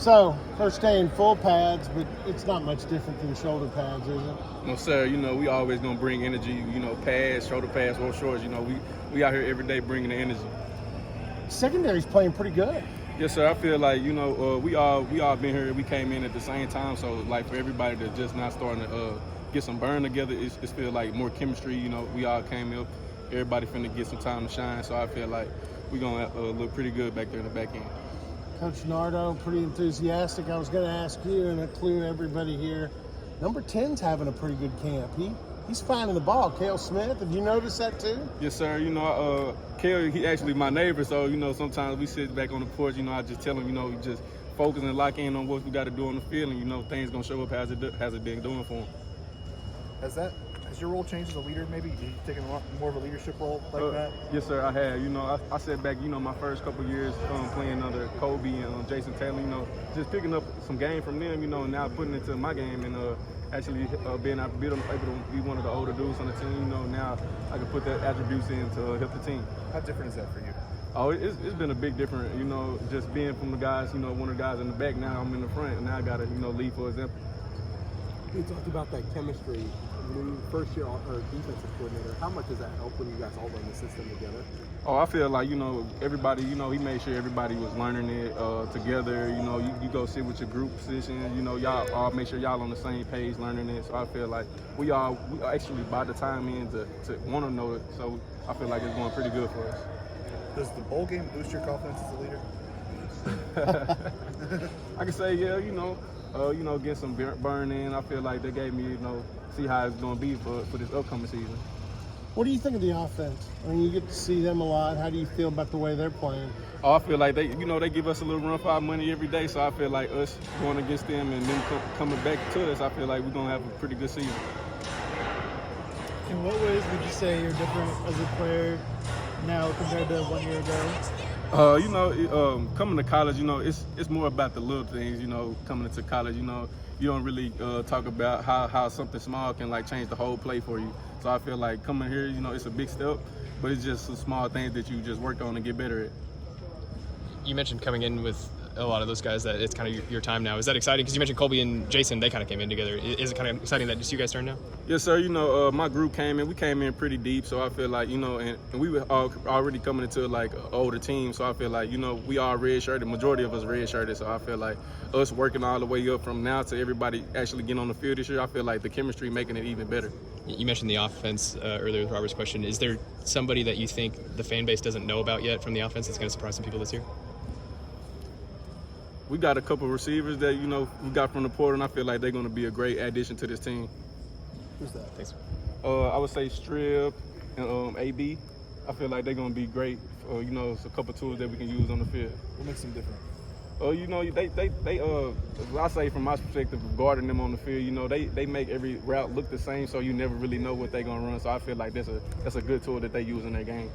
So, first day in full pads, but it's not much different than shoulder pads, is it? No, sir. We always gonna bring energy. Pads, shoulder pads, or shorts. We out here every day bringing the energy. Secondary's playing pretty good. Yes, sir. I feel like we all been here. We came in at the same time, so like for everybody that's just not starting to get some burn together, it feel like more chemistry. We all came up. Everybody finna get some time to shine, so I feel like we gonna look pretty good back there in the back end. Coach Nardo, pretty enthusiastic. I was going to ask you and include everybody here. Number 10's having a pretty good camp. He's finding the ball. Cale Smith, have you noticed that too? Yes, sir. Cale, he actually my neighbor, so sometimes we sit back on the porch. I just tell him, we just focus and lock in on what we got to do on the field, and things gonna show up as it been doing for him. Has your role changed as a leader? Maybe you taking more of a leadership role like that? Yes, sir. I have. I sat back. My first couple years playing under Kobe and Jason Taylor. Just picking up some game from them. And now putting it to my game and actually being able to be one of the older dudes on the team. Now I can put that attributes in to help the team. How different is that for you? Oh, it's been a big difference. Just being from the guys. One of the guys in the back. Now I'm in the front, and now I gotta lead for example. You talked about that chemistry. First year or defensive coordinator, how much does that help when you guys all run the system together? Oh, I feel like, everybody, he made sure everybody was learning it together. You go sit with your group position, y'all all make sure y'all on the same page learning it. So I feel like we actually by the time in to want to know it. So I feel like it's going pretty good for us. Does the bowl game boost your confidence as a leader? I can say, yeah, get some burn in. I feel like they gave me, see how it's going to be for this upcoming season. What do you think of the offense? I mean, you get to see them a lot. How do you feel about the way they're playing? Oh, I feel like they give us a little run for our money every day. So I feel like us going against them and them coming back to us, I feel like we're going to have a pretty good season. In what ways would you say you're different as a player now compared to 1 year ago? Coming to college, it's more about the little things, coming into college, you don't really talk about how something small can change the whole play for you. So I feel like coming here, it's a big step, but it's just some small things that you just work on and get better at. You mentioned coming in with a lot of those guys that it's kind of your time now. Is that exciting? Because you mentioned Colby and Jason, they kind of came in together. Is it kind of exciting that just you guys starting now? Yes, sir. My group we came in pretty deep, so I feel like, and we were already coming into an older team, so I feel like, we all red-shirted, majority of us red-shirted, so I feel like us working all the way up from now to everybody actually getting on the field this year, I feel like the chemistry making it even better. You mentioned the offense earlier with Robert's question. Is there somebody that you think the fan base doesn't know about yet from the offense that's going to surprise some people this year? We got a couple of receivers that, we got from the portal, and I feel like they're going to be a great addition to this team. Who's that? Thanks. I would say Strip and AB. I feel like they're going to be great. It's a couple tools that we can use on the field. What makes them different? I say from my perspective of guarding them on the field, they make every route look the same, so you never really know what they're going to run. So I feel like that's a good tool that they use in their game.